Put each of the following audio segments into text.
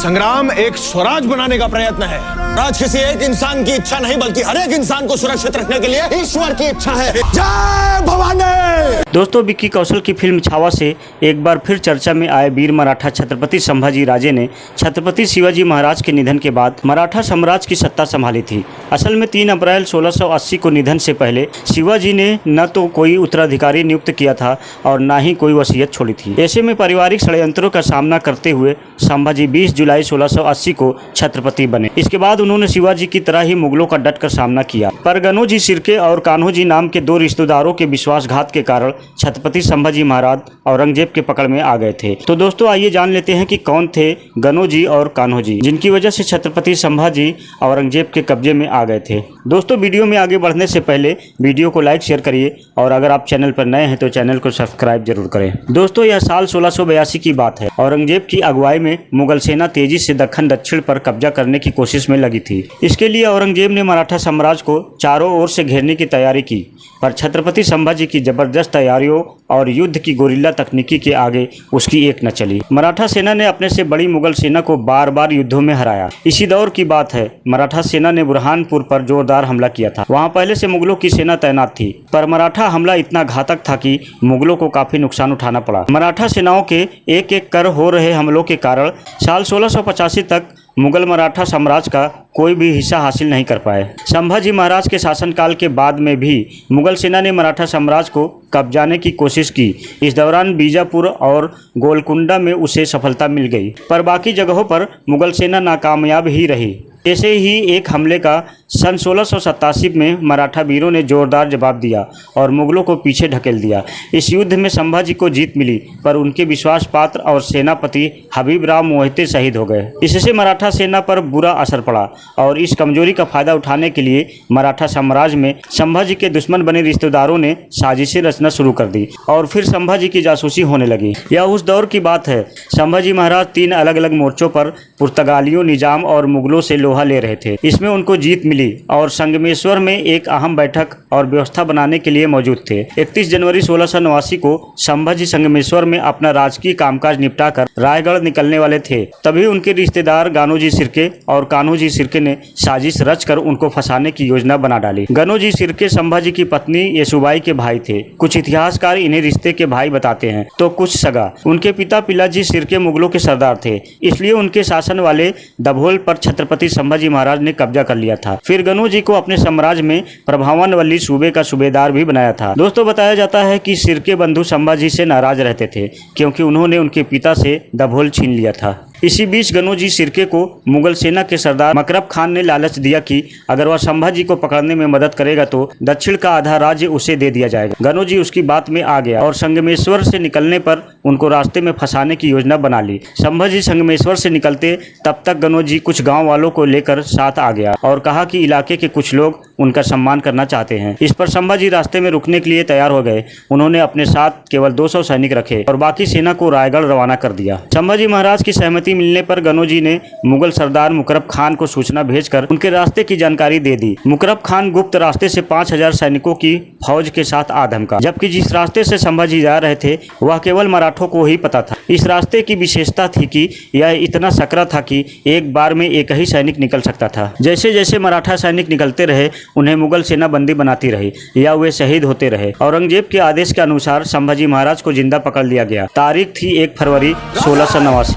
संग्राम एक स्वराज बनाने का प्रयत्न है। राज किसी एक इंसान की इच्छा नहीं, बल्कि हर एक इंसान को सुरक्षित रखने के लिए ईश्वर की इच्छा है। जय भवानी। दोस्तों, विक्की कौशल की फिल्म छावा से एक बार फिर चर्चा में आए वीर मराठा छत्रपति संभाजी राजे ने छत्रपति शिवाजी महाराज के निधन के बाद मराठा साम्राज्य की सत्ता संभाली थी। असल में 3 अप्रैल 1680 को निधन से पहले शिवाजी ने न तो कोई उत्तराधिकारी नियुक्त किया था और न ही कोई वसीयत छोड़ी थी। ऐसे में पारिवारिक षड्यंत्रों का सामना करते हुए संभाजी 20 जुलाई 1680 को छत्रपति बने। इसके बाद उन्होंने शिवाजी की तरह ही मुगलों का डटकर सामना किया, पर गनोजी शिर्के और कान्होजी नाम के 2 रिश्तेदारों के विश्वासघात के कारण छत्रपति संभाजी महाराज औरंगजेब के पकड़ में आ गए थे। तो दोस्तों, आइए जान लेते हैं कि कौन थे गनोजी और कान्होजी, जिनकी वजह से छत्रपति संभाजी औरंगजेब के कब्जे में आ गए थे। दोस्तों, वीडियो में आगे बढ़ने से पहले वीडियो को लाइक शेयर करिए और अगर आप चैनल पर नए हैं तो चैनल को सब्सक्राइब जरूर करें। दोस्तों, यह साल 1682 की बात है। औरंगजेब की अगुवाई में मुगल सेना तेजी से दक्षिण पर कब्जा करने की कोशिश में लगी थी। इसके लिए औरंगजेब ने मराठा साम्राज्य को चारों ओर से घेरने की तैयारी की, पर छत्रपति संभाजी की जबरदस्त तैयारियों और युद्ध की गोरिल्ला तकनीकी के आगे उसकी एक न चली। मराठा सेना ने अपने से बड़ी मुगल सेना को बार बार युद्धों में हराया। इसी दौर की बात है, मराठा सेना ने बुरहानपुर पर जोरदार हमला किया था। वहां पहले से मुगलों की सेना तैनात थी, पर मराठा हमला इतना घातक था कि मुगलों को काफी नुकसान उठाना पड़ा। मराठा सेनाओं के एक एक कर हो रहे हमलों के कारण साल 1685 तक मुगल मराठा साम्राज्य का कोई भी हिस्सा हासिल नहीं कर पाए। संभाजी महाराज के शासनकाल के बाद में भी मुगल सेना ने मराठा साम्राज्य को कब्जाने की कोशिश की। इस दौरान बीजापुर और गोलकुंडा में उसे सफलता मिल गई, पर बाकी जगहों पर मुगल सेना नाकामयाब ही रही। ऐसे ही एक हमले का सन 1687 में मराठा वीरों ने जोरदार जवाब दिया और मुगलों को पीछे ढकेल दिया। इस युद्ध में संभाजी को जीत मिली, पर उनके विश्वास पात्र और सेनापति हबीब राव मोहिते शहीद हो गए। इससे मराठा सेना पर बुरा असर पड़ा और इस कमजोरी का फायदा उठाने के लिए मराठा साम्राज्य में संभाजी के दुश्मन बने रिश्तेदारों ने साजिशें रचना शुरू कर दी और फिर संभाजी की जासूसी होने लगी। यह उस दौर की बात है। संभाजी महाराज 3 अलग अलग मोर्चों पर पुर्तगालियों, निजाम और मुगलों से लोहा ले रहे थे। इसमें उनको जीत मिली और संगमेश्वर में एक अहम बैठक और व्यवस्था बनाने के लिए मौजूद थे। 31 जनवरी 1689 को संभाजी संगमेश्वर में अपना राजकीय कामकाज निपटाकर रायगढ़ निकलने वाले थे। तभी उनके रिश्तेदार गनोजी शिर्के और कान्होजी शिर्के ने साजिश रचकर उनको फंसाने की योजना बना डाली। गनोजी शिर्के संभाजी की पत्नी येसुबाई के भाई थे। कुछ इतिहासकार इन्हें रिश्ते के भाई बताते हैं तो कुछ सगा। उनके पिता पिलाजी शिर्के मुगलों के सरदार थे, इसलिए उनके शासन वाले दभोल पर छत्रपति संभाजी महाराज ने कब्जा कर लिया था। फिर गनोजी को अपने साम्राज्य में प्रभावनवल्ली सूबे का सूबेदार भी बनाया था। दोस्तों, बताया जाता है कि शिर्के बंधु संभाजी से नाराज रहते थे क्योंकि उन्होंने उनके पिता से दभोल छीन लिया था। इसी बीच गनोजी शिर्के को मुगल सेना के सरदार मकरब खान ने लालच दिया कि अगर वह संभाजी को पकड़ने में मदद करेगा तो दक्षिण का आधा राज्य उसे दे दिया जाएगा। गनोजी उसकी बात में आ गया और संगमेश्वर से निकलने पर उनको रास्ते में फंसाने की योजना बना ली। संभाजी संगमेश्वर से निकलते तब तक गनोजी कुछ गाँव वालों को लेकर साथ आ गया और कहा कि इलाके के कुछ लोग उनका सम्मान करना चाहते हैं। इस पर संभाजी रास्ते में रुकने के लिए तैयार हो गए। उन्होंने अपने साथ केवल 200 सैनिक रखे और बाकी सेना को रायगढ़ रवाना कर दिया। संभाजी महाराज की सहमति मिलने पर गनोजी ने मुगल सरदार मुकरब खान को सूचना भेजकर उनके रास्ते की जानकारी दे दी। मुकरब खान गुप्त रास्ते से 5000 सैनिकों की फौज के साथ आ धमका, जबकि जिस रास्ते से संभाजी जा रहे थे वह केवल मराठों को ही पता था। इस रास्ते की विशेषता थी कि यह इतना सकरा था कि एक बार में एक ही सैनिक निकल सकता था। जैसे जैसे मराठा सैनिक निकलते रहे उन्हें मुगल सेना बंदी बनाती रही या वे शहीद होते रहे। औरंगजेब के आदेश के अनुसार संभाजी महाराज को जिंदा पकड़ लिया गया। तारीख थी 1 फरवरी 1689।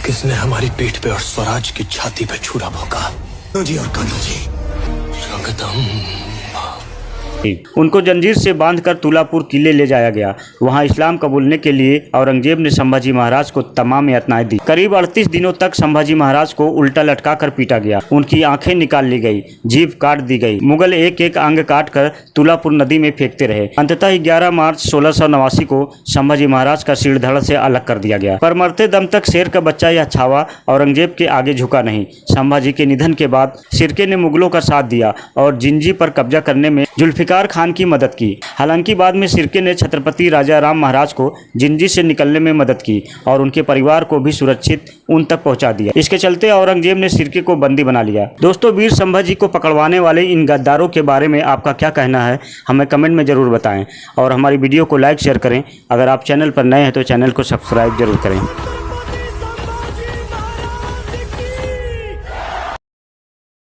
किसने हमारी पीठ पे और स्वराज की छाती पे छुरा भोंका? गनोजी और कान्होजी। उनको जंजीर से बांधकर तुलापुर किले ले जाया गया। वहां इस्लाम कबूलने के लिए औरंगजेब ने संभाजी महाराज को तमाम यातनाएं दी। करीब 38 दिनों तक संभाजी महाराज को उल्टा लटका कर पीटा गया। उनकी आंखें निकाल ली गई, जीभ काट दी गई। मुगल एक एक अंग काट कर तुलापुर नदी में फेंकते रहे। अंततः 11 मार्च 1689 को संभाजी महाराज का सिर धड़ से अलग कर दिया गया। पर मरते दम तक शेर का बच्चा या छावा औरंगजेब के आगे झुका नहीं। संभाजी के निधन के बाद शिर्के ने मुगलों का साथ दिया और जिंजी पर कब्जा करने में जुल्फिकार खान की मदद की। हालांकि बाद में शिर्के ने छत्रपति राजा राम महाराज को जिंजी से निकलने में मदद की और उनके परिवार को भी सुरक्षित उन तक पहुंचा दिया। इसके चलते औरंगजेब ने शिर्के को बंदी बना लिया। दोस्तों, वीर संभाजी को पकड़वाने वाले इन गद्दारों के बारे में आपका क्या कहना है, हमें कमेंट में जरूर बताएं और हमारी वीडियो को लाइक शेयर करें। अगर आप चैनल पर नए हैं तो चैनल को सब्सक्राइब जरूर करें।